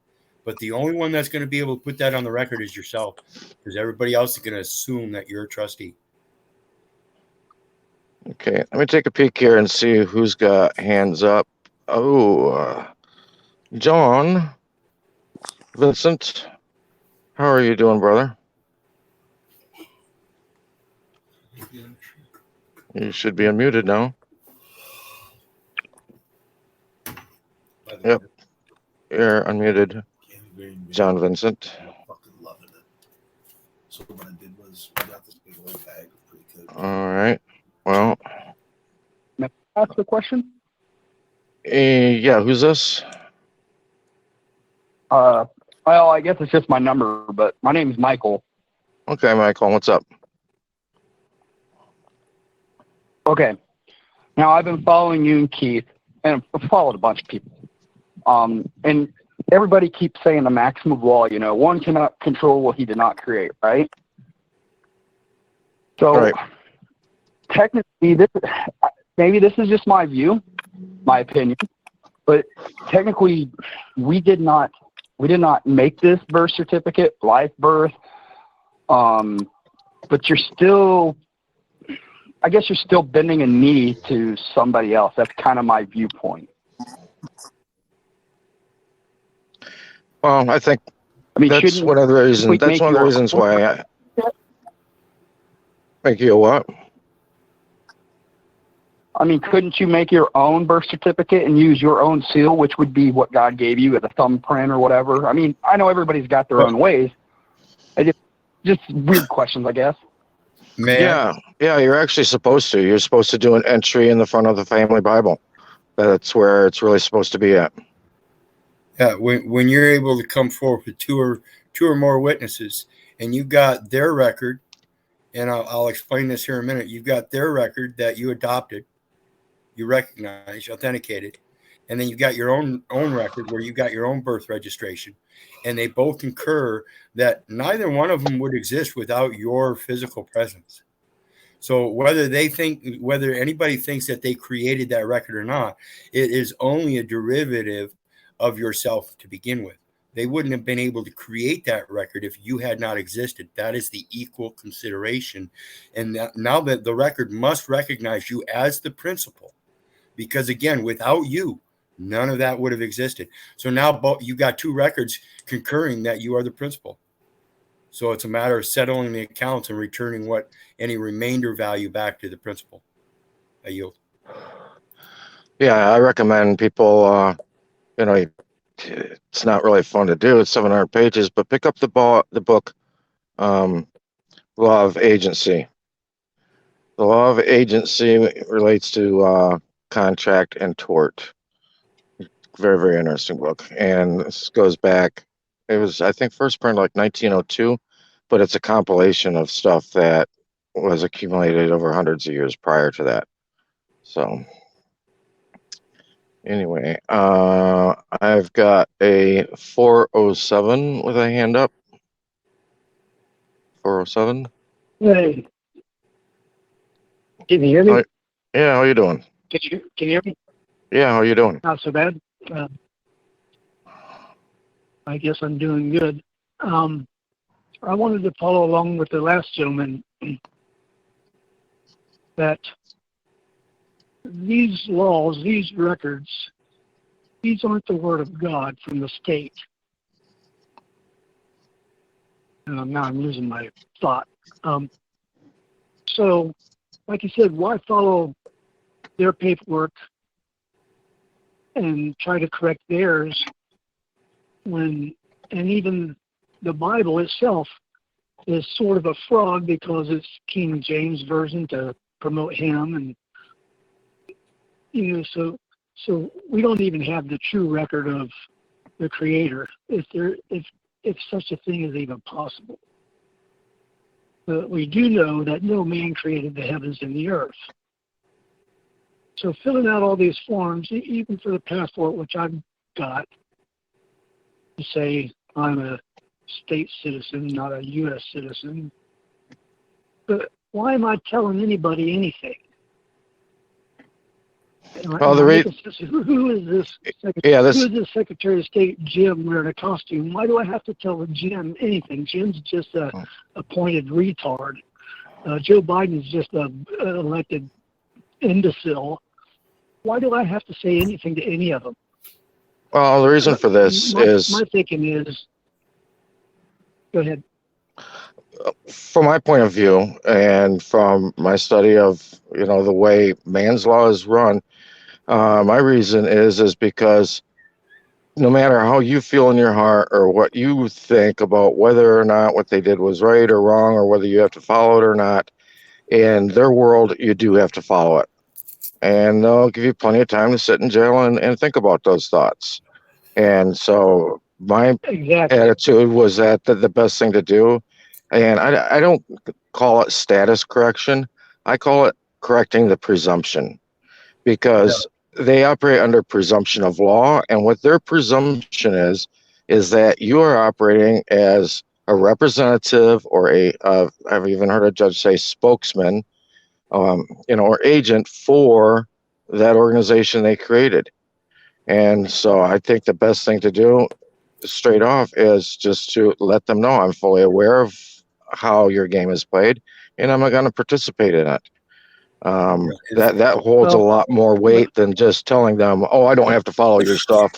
[SPEAKER 3] But the only one that's going to be able to put that on the record is yourself, because everybody else is going to assume that you're a trustee.
[SPEAKER 2] Okay, let me take a peek here and see who's got hands up. Oh, John Vincent, how are you doing, brother? You should be unmuted now. Yep, you're unmuted, John Vincent.
[SPEAKER 4] So what I did was we got this big old bag of pre-cooked.
[SPEAKER 2] All right. Well,
[SPEAKER 5] May I ask a question?
[SPEAKER 2] yeah, who's this?
[SPEAKER 5] Well, I guess it's just my number, but my name is Michael.
[SPEAKER 2] Okay, Michael, what's up?
[SPEAKER 5] Okay. Now, I've been following you and Keith, and I've followed a bunch of people. And everybody keeps saying the maximum law, one cannot control what he did not create, right? So,
[SPEAKER 2] Right.
[SPEAKER 5] Technically, maybe this is just my view, my opinion, but technically, we did not make this birth certificate, live birth, but you're still, I guess you're still bending a knee to somebody else. That's kind of my viewpoint.
[SPEAKER 2] Well, I think that's one of the reasons. That's one of the reasons why I make you a what?
[SPEAKER 5] I mean, couldn't you make your own birth certificate and use your own seal, which would be what God gave you as a thumbprint or whatever? I mean, I know everybody's got their own ways. Just weird questions, I guess.
[SPEAKER 2] Yeah, you're actually supposed to. You're supposed to do an entry in the front of the family Bible. That's where it's really supposed to be at.
[SPEAKER 3] Yeah, when you're able to come forward with two or more witnesses, and you've got their record, and I'll explain this here in a minute. You've got their record that you adopted, you recognize, authenticated, and then you've got your own record where you got your own birth registration, and they both concur that neither one of them would exist without your physical presence. So whether anybody thinks that they created that record or not, it is only a derivative of yourself to begin with. They wouldn't have been able to create that record if you had not existed. That is the equal consideration. And now that the record must recognize you as the principal, because again, without you, none of that would have existed. So now you got two records concurring that you are the principal. So it's a matter of settling the accounts and returning any remainder value back to the principal. I yield.
[SPEAKER 2] Yeah, I recommend people, it's not really fun to do. It's 700 pages, but pick up the book, Law of Agency. The Law of Agency relates to contract and tort. Very, very interesting book. And this goes back, it was, I think, first printed like 1902, but it's a compilation of stuff that was accumulated over hundreds of years prior to that. So anyway, I've got a 407 with a hand up. 407.
[SPEAKER 6] Hey, can you hear me?
[SPEAKER 2] Yeah, how you doing?
[SPEAKER 6] Can you hear me?
[SPEAKER 2] Yeah, how you doing?
[SPEAKER 6] Not so bad. I guess I'm doing good. I wanted to follow along with the last gentleman that these laws, these records, these aren't the word of God from the state. Now I'm losing my thought. So, like you said, why follow their paperwork and try to correct theirs and even the Bible itself is sort of a fraud because it's King James Version to promote him, and so we don't even have the true record of the Creator, if such a thing is even possible. But we do know that no man created the heavens and the earth. So filling out all these forms, even for the passport, which I've got, to say I'm a state citizen, not a U.S. citizen. But why am I telling anybody anything?
[SPEAKER 2] Well, who is
[SPEAKER 6] this? Who is this Secretary of State Jim wearing a costume? Why do I have to tell Jim anything? Jim's just a appointed retard. Joe Biden's just a elected imbecile. Why do I have to say anything to any of them?
[SPEAKER 2] Well, the reason for this is,
[SPEAKER 6] my thinking is, go ahead.
[SPEAKER 2] from my point of view and from my study of, the way man's law is run, my reason is because no matter how you feel in your heart or what you think about whether or not what they did was right or wrong, or whether you have to follow it or not, in their world, you do have to follow it. And they'll give you plenty of time to sit in jail and think about those thoughts. And so my attitude was that the best thing to do, and I don't call it status correction, I call it correcting the presumption, because they operate under presumption of law, and what their presumption is that you are operating as a representative or I've even heard a judge say spokesman, or agent for that organization they created. And so I think the best thing to do straight off is just to let them know I'm fully aware of how your game is played, and I'm not going to participate in it. That holds a lot more weight than just telling them, oh, I don't have to follow your stuff.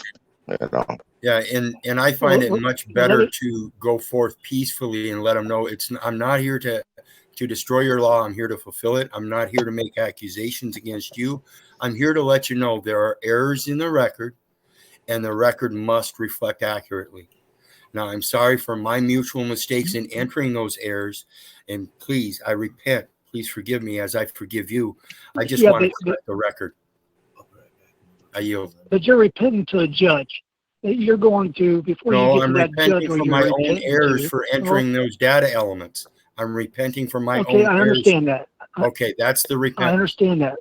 [SPEAKER 3] Yeah, and I find it much better to go forth peacefully and let them know I'm not here to destroy your law. I'm here to fulfill it. I'm not here to make accusations against you. I'm here to let you know there are errors in the record, and the record must reflect accurately. Now, I'm sorry for my mutual mistakes in entering those errors, and please, I repent. Please forgive me as I forgive you. I just want to correct the record. I yield.
[SPEAKER 6] But you're repenting to a judge. You're going to, before you get to that judge.
[SPEAKER 3] No, I'm repenting for my own errors for entering those data elements. I'm repenting for my own errors.
[SPEAKER 6] Okay, I understand that.
[SPEAKER 3] Okay, that's the repentance.
[SPEAKER 6] I understand that.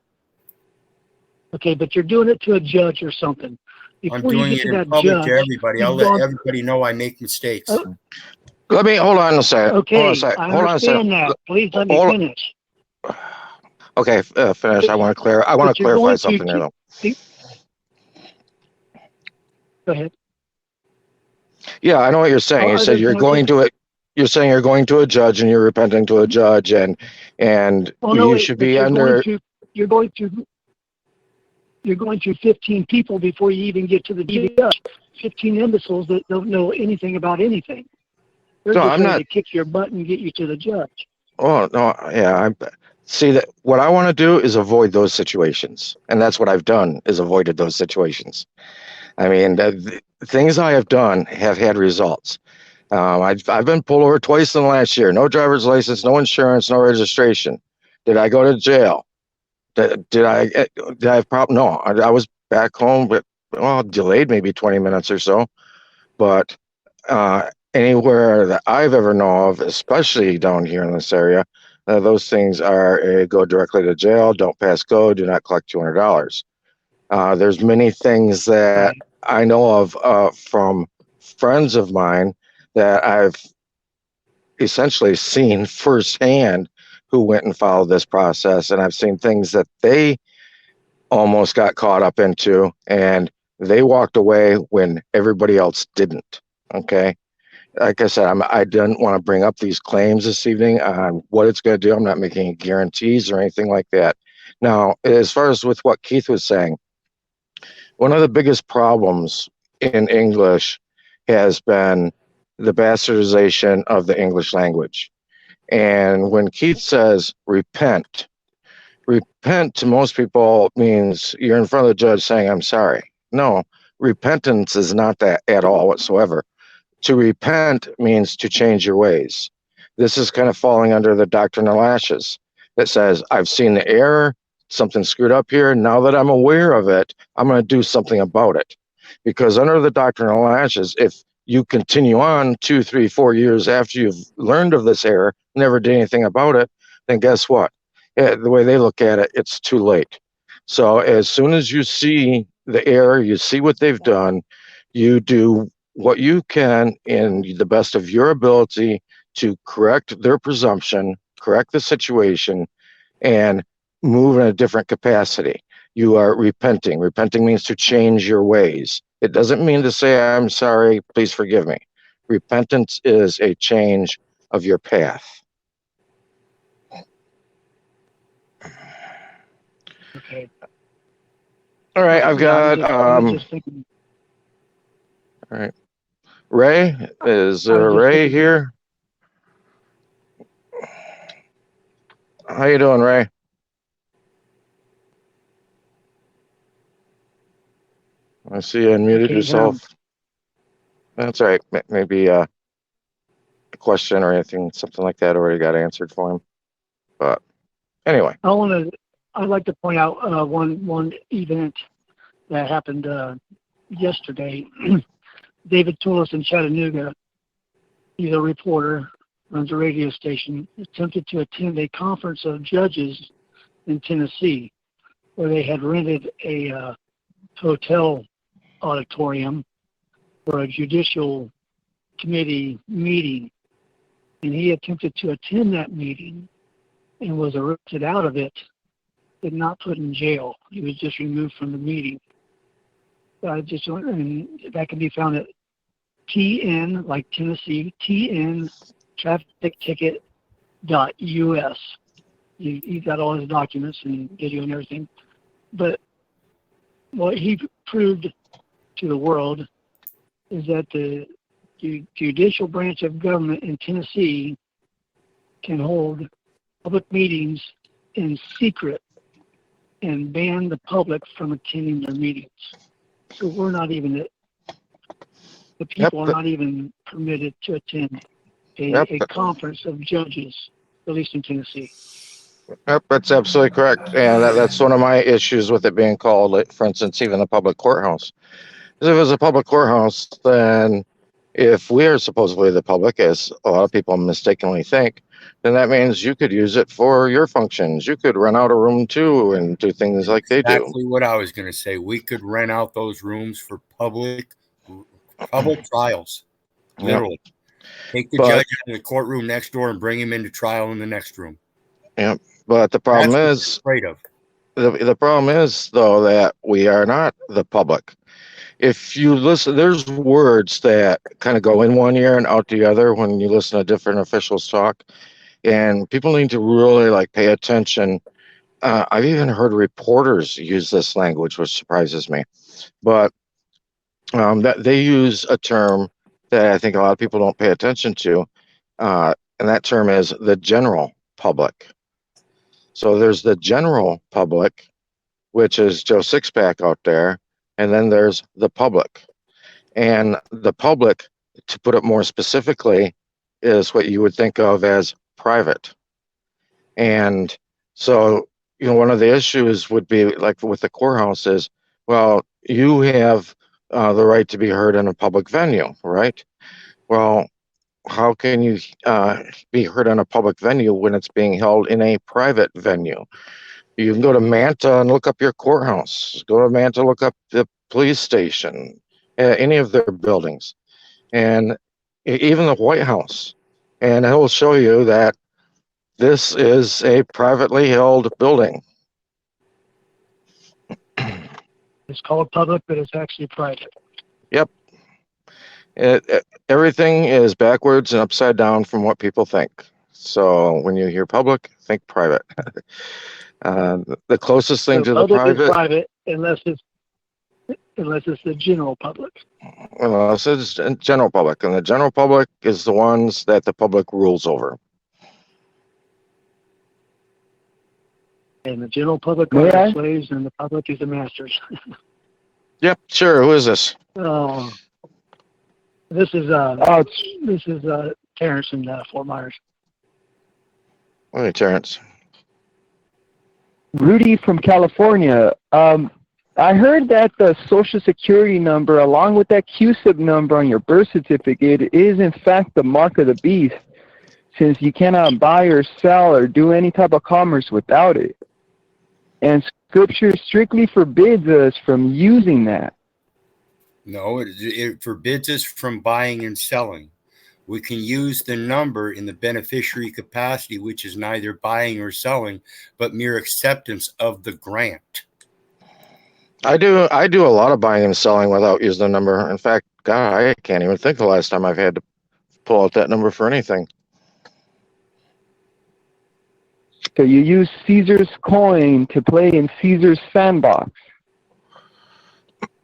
[SPEAKER 6] Okay, but you're doing it to a judge or something. Before
[SPEAKER 3] I'm doing it in public to everybody. I'll let everybody know I make mistakes.
[SPEAKER 2] Let me, hold on a second.
[SPEAKER 6] Okay, I understand that. Please let me finish.
[SPEAKER 2] Okay, finish. I want to clarify something here, though.
[SPEAKER 6] Go ahead.
[SPEAKER 2] Yeah, I know what you're saying. You said you're going to it. You're saying you're going to a judge and you're repenting to a judge, and you should be under.
[SPEAKER 6] You're going to 15 people before you even get to the judge. 15 imbeciles that don't know anything about anything. They're just trying to kick your butt and get you to the judge.
[SPEAKER 2] Oh no, yeah. See that what I want to do is avoid those situations, and that's what I've done is avoided those situations. I mean, the things I have done have had results. I've been pulled over twice in the last year. No driver's license, no insurance, no registration. Did I go to jail? Did I have problem? No, I was back home, but delayed maybe 20 minutes or so. But anywhere that I've ever known of, especially down here in this area, those things are go directly to jail, don't pass go, do not collect $200. There's many things that I know of from friends of mine that I've essentially seen firsthand who went and followed this process, and I've seen things that they almost got caught up into, and they walked away when everybody else didn't. Okay. Like I said, I didn't want to bring up these claims this evening on what it's going to do. I'm not making any guarantees or anything like that. Now, as far as with what Keith was saying, one of the biggest problems in English has been the bastardization of the English language. And when Keith says repent to most people means you're in front of the judge saying, I'm sorry. No, repentance is not that at all whatsoever. To repent means to change your ways. This is kind of falling under the doctrine of lashes that says, I've seen the error, something screwed up here. Now that I'm aware of it, I'm going to do something about it. Because under the doctrine of lashes, if you continue on 2, 3, 4 years after you've learned of this error, never did anything about it, then guess what? The way they look at it, it's too late. So as soon as you see the error, you see what they've done, you do what you can in the best of your ability to correct their presumption, correct the situation, and move in a different capacity. You are repenting. Repenting means to change your ways. It doesn't mean to say, I'm sorry, please forgive me. Repentance is a change of your path.
[SPEAKER 6] Okay.
[SPEAKER 2] All right, I've got
[SPEAKER 6] I was just thinking.
[SPEAKER 2] all right. Ray, is
[SPEAKER 6] I was just
[SPEAKER 2] Ray
[SPEAKER 6] thinking-
[SPEAKER 2] here? How you doing, Ray? I see you unmuted
[SPEAKER 6] Okay,
[SPEAKER 2] yourself. That's all right. Maybe a question or anything, something like that already got answered for him. But anyway.
[SPEAKER 6] I'd like to point out one event that happened yesterday. David Toulis in Chattanooga, he's a reporter, runs a radio station, attempted to attend a conference of judges in Tennessee where they had rented a hotel auditorium for a judicial committee meeting. And he attempted to attend that meeting and was arrested out of it, but not put in jail. He was just removed from the meeting. And that can be found at TN, like Tennessee, TN trafficticket.us. He's got all his documents and video and everything. But what he proved to the world is that the judicial branch of government in Tennessee can hold public meetings in secret and ban the public from attending their meetings. So we're not even, the people are not even permitted to attend a conference of judges, at least in Tennessee.
[SPEAKER 2] Yep, that's absolutely correct. And that's one of my issues with it being called, for instance, even a public courthouse. Because if it was a public courthouse, then if we are supposedly the public, as a lot of people mistakenly think, then that means you could use it for your functions. You could rent out a room too and do things like they do.
[SPEAKER 3] Exactly what I was going to say. We could rent out those rooms for public trials. Literally. Yep. Take the judge in the courtroom next door and bring him into trial in the next room.
[SPEAKER 2] Yep. But the problem is,
[SPEAKER 3] afraid of.
[SPEAKER 2] The problem is, though, that we are not the public. If you listen, there's words that kind of go in one ear and out the other when you listen to different officials talk. And people need to really pay attention. I've even heard reporters use this language, which surprises me. But that they use a term that I think a lot of people don't pay attention to. And that term is the general public. So there's the general public, which is Joe Sixpack out there. And then there's the public. And the public, to put it more specifically, is what you would think of as private. And so, one of the issues would be like with the courthouse is, well, you have the right to be heard in a public venue, right? Well, how can you be heard in a public venue when it's being held in a private venue? You can go to Manta and look up your courthouse. Go to Manta, look up the police station, any of their buildings, and even the White House. And it will show you that this is a privately held building.
[SPEAKER 6] It's called public, but it's actually private.
[SPEAKER 2] Yep. Everything is backwards and upside down from what people think. So when you hear public, think private. The closest thing to the private
[SPEAKER 6] is private unless it's the general public.
[SPEAKER 2] Unless it's general public, and the general public is the ones that the public rules over.
[SPEAKER 6] And the general public are the slaves, and the public is the masters.
[SPEAKER 2] Yep, sure. Who is this?
[SPEAKER 6] Oh, this is Terrence in Fort Myers.
[SPEAKER 2] Hey, Terrence.
[SPEAKER 7] Rudy from California. I heard that the social security number, along with that QSIP number on your birth certificate, is in fact the mark of the beast, since you cannot buy or sell or do any type of commerce without it. And Scripture strictly forbids us from using that.
[SPEAKER 3] No, it forbids us from buying and selling. We can use the number in the beneficiary capacity, which is neither buying or selling, but mere acceptance of the grant.
[SPEAKER 2] I do a lot of buying and selling without using the number. In fact, God, I can't even think the last time I've had to pull out that number for anything.
[SPEAKER 7] So you use Caesar's coin to play in Caesar's sandbox.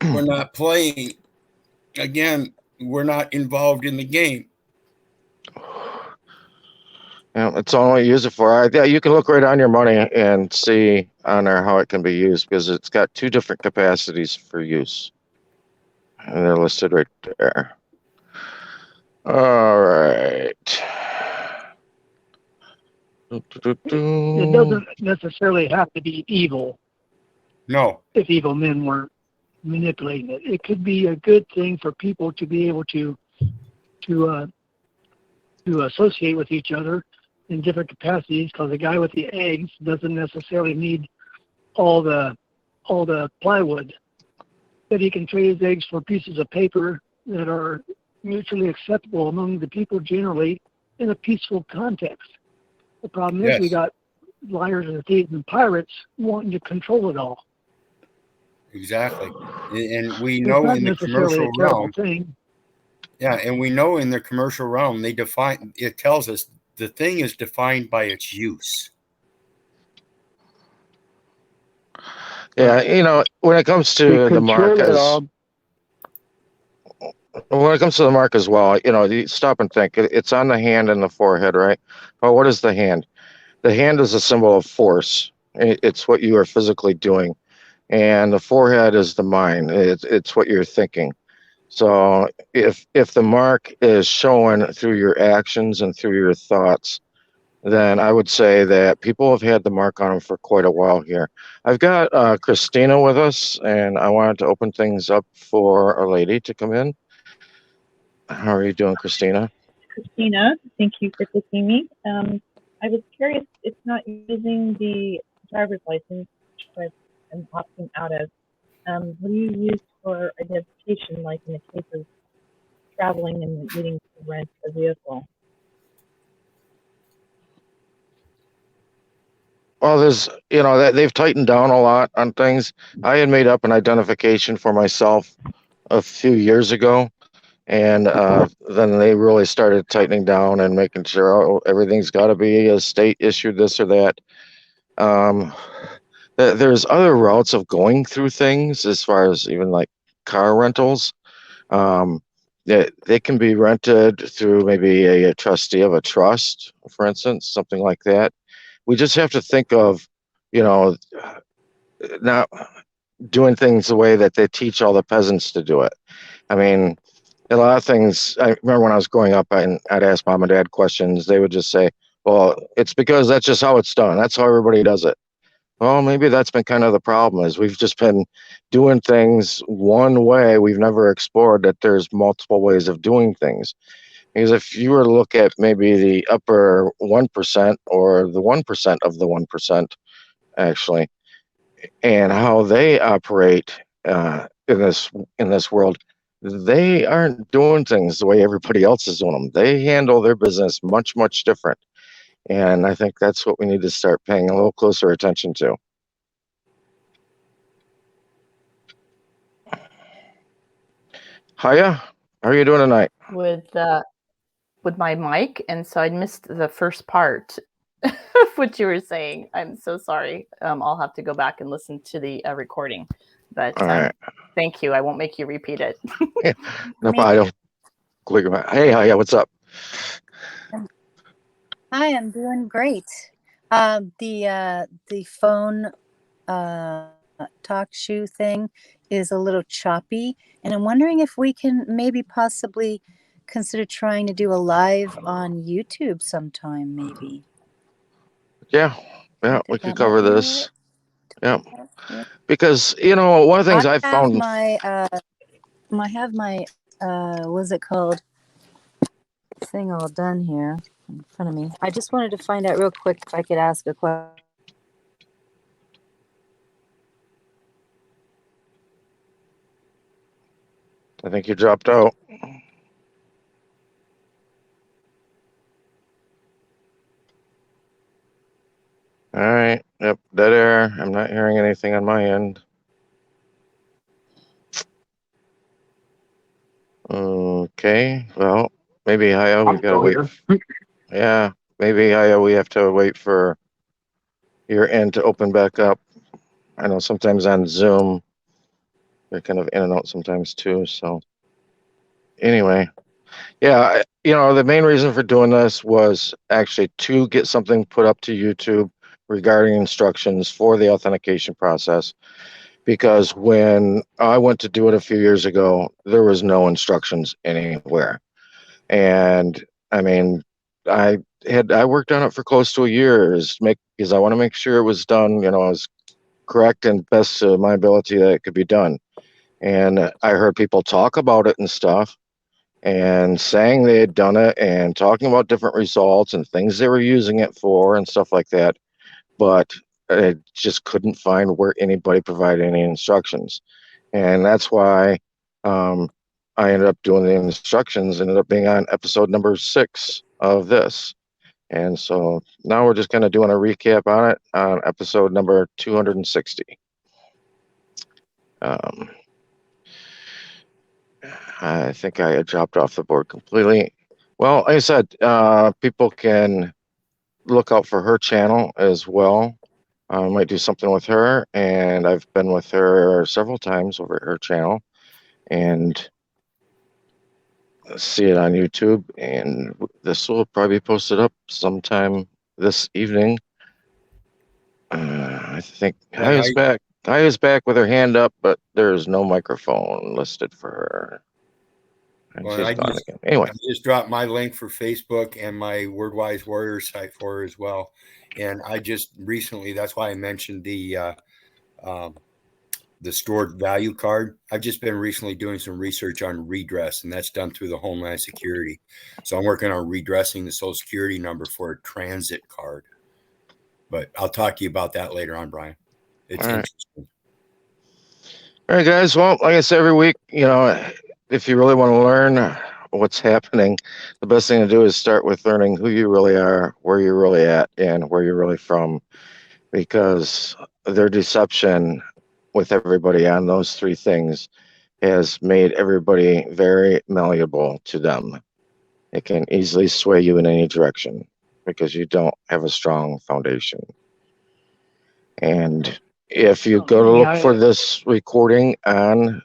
[SPEAKER 3] We're not playing. Again, we're not involved in the game.
[SPEAKER 2] Yeah, that's all I use it for. Yeah, you can look right on your money and see on there how it can be used, because it's got two different capacities for use. And they're listed right there. All right.
[SPEAKER 6] It doesn't necessarily have to be evil
[SPEAKER 3] No.
[SPEAKER 6] if evil men were manipulating it. It could be a good thing for people to be able to associate with each other in different capacities, because the guy with the eggs doesn't necessarily need all the plywood. But he can trade his eggs for pieces of paper that are mutually acceptable among the people generally in a peaceful context. The problem is we got liars and thieves and pirates wanting to control it all.
[SPEAKER 3] Exactly. And we
[SPEAKER 6] It's
[SPEAKER 3] know
[SPEAKER 6] not
[SPEAKER 3] in the
[SPEAKER 6] necessarily
[SPEAKER 3] commercial
[SPEAKER 6] a terrible
[SPEAKER 3] realm,
[SPEAKER 6] thing.
[SPEAKER 3] yeah, and we know in the commercial realm, it tells us the thing is defined by its use.
[SPEAKER 2] Yeah, you know, when it comes to the mark as well, you know, you stop and think. It's on the hand and the forehead, right? Well, what is the hand? The hand is a symbol of force. It's what you are physically doing, and the forehead is the mind. It's what you're thinking. So if the mark is showing through your actions and through your thoughts, then I would say that people have had the mark on them for quite a while here. I've got Christina with us, and I wanted to open things up for a lady to come in. How are you doing, Christina?
[SPEAKER 8] Christina, thank you for taking me. I was curious, it's not using the driver's license, which I'm opting out of. What do you use for identification, like in the case of traveling and needing to rent a vehicle?
[SPEAKER 2] Well, there's, you know, that they've tightened down a lot on things. I had made up an identification for myself a few years ago, and then they really started tightening down and making sure everything's got to be a state issued this or that. There's other routes of going through things, as far as even like car rentals. They can be rented through maybe a trustee of a trust, for instance, something like that. We just have to think of, you know, not doing things the way that they teach all the peasants to do it. I mean, a lot of things, I remember when I was growing up and I'd ask mom and dad questions, they would just say, well, it's because that's just how it's done. That's how everybody does it. Well, maybe that's been kind of the problem, is we've just been doing things one way. We've never explored that there's multiple ways of doing things. Because if you were to look at maybe the upper 1% or the 1% of the 1%, actually, and how they operate in this world, they aren't doing things the way everybody else is doing them. They handle their business much, much different. And I think that's what we need to start paying a little closer attention to. Hiya, how are you doing tonight?
[SPEAKER 9] With my mic, and so I missed the first part of what you were saying. I'm so sorry. I'll have to go back and listen to the recording. But
[SPEAKER 2] right.
[SPEAKER 9] Thank you. I won't make you repeat it.
[SPEAKER 2] Yeah, no problem. Hey, hiya, what's up?
[SPEAKER 10] Hi, I'm doing great. The phone talk shoe thing is a little choppy, and I'm wondering if we can maybe possibly consider trying to do a live on YouTube sometime, maybe.
[SPEAKER 2] Yeah, we could cover this. Yeah, because, you know, one of the things I've found.
[SPEAKER 10] I have my what's it called? Thing all done here in front of me. I just wanted to find out real quick if I could ask a question.
[SPEAKER 2] I think you dropped out. All right. Yep. Dead air. I'm not hearing anything on my end. Okay. Well, maybe Hiya, we gotta wait. Yeah. Maybe Hiya, we have to wait for your end to open back up. I know sometimes on Zoom, they're kind of in and out sometimes too. So anyway, yeah, the main reason for doing this was actually to get something put up to YouTube regarding instructions for the authentication process. Because when I went to do it a few years ago, there was no instructions anywhere. And I mean, I worked on it for close to a year because I want to make sure it was done, as correct and best to my ability that it could be done. And I heard people talk about it and stuff and saying they had done it and talking about different results and things they were using it for and stuff like that. But I just couldn't find where anybody provided any instructions. And that's why I ended up doing the instructions, ended up being on episode number 6 of this. And so now we're just kind of doing a recap on it on episode number 260. I think I had dropped off the board completely. Well, like I said, people can look out for her channel as well. I might do something with her, and I've been with her several times over at her channel, and see it on YouTube. And this will probably be posted up sometime this evening. I think I was back. I was back with her hand up, but there's no microphone listed for her. And she's gone again. Anyway,
[SPEAKER 3] I just dropped my link for Facebook and my WordWise Warrior site for her as well. And I just recently, that's why I mentioned the stored value card. I've just been recently doing some research on redress, and that's done through the Homeland Security. So I'm working on redressing the Social Security number for a transit card. But I'll talk to you about that later on, Brian. It's interesting.
[SPEAKER 2] All right, guys. Well, like I say every week, if you really want to learn what's happening, the best thing to do is start with learning who you really are, where you're really at, and where you're really from. Because their deception with everybody on those 3 things has made everybody very malleable to them. It can easily sway you in any direction because you don't have a strong foundation. And if you go to look for this recording on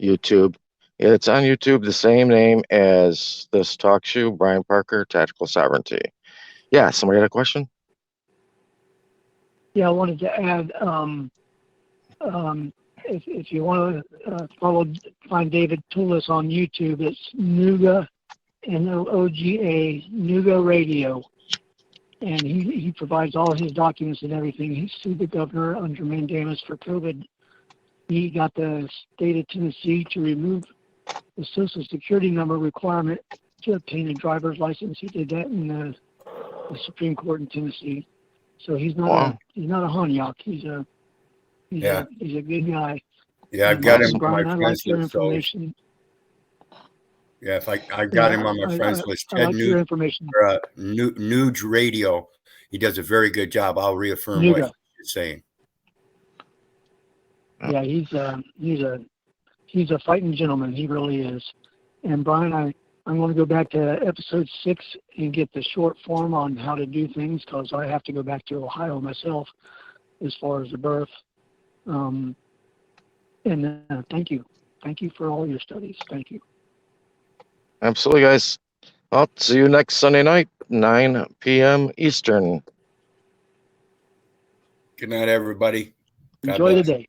[SPEAKER 2] YouTube, it's on YouTube, the same name as this talk show, Brian Parker, Tactical Sovereignty. Yeah, somebody had a question?
[SPEAKER 6] Yeah, I wanted to add, if you want to find David Toulis on YouTube, it's Nooga, N-O-O-G-A, Nooga Radio. And he provides all his documents and everything. He sued the governor under mandamus for COVID. He got the state of Tennessee to remove the Social Security number requirement to obtain a driver's license. He did that in the Supreme Court in Tennessee. So he's not a Hanyok. He's a good guy.
[SPEAKER 3] Yeah, I've got him on
[SPEAKER 6] Brian,
[SPEAKER 3] my
[SPEAKER 6] I
[SPEAKER 3] friends
[SPEAKER 6] like your
[SPEAKER 3] list.
[SPEAKER 6] information.
[SPEAKER 3] Yeah, if I've got him on my friends list.
[SPEAKER 6] I like your information.
[SPEAKER 3] Nuge Radio. He does a very good job. I'll reaffirm what you're saying.
[SPEAKER 6] Yeah, he's a fighting gentleman. He really is. And Brian, I'm going to go back to episode 6 and get the short form on how to do things, because I have to go back to Ohio myself as far as the birth. And thank you for all your studies. Thank you.
[SPEAKER 2] Absolutely, guys. I'll see you next Sunday night, 9 p.m. Eastern.
[SPEAKER 3] Good night, everybody.
[SPEAKER 6] Enjoy the day.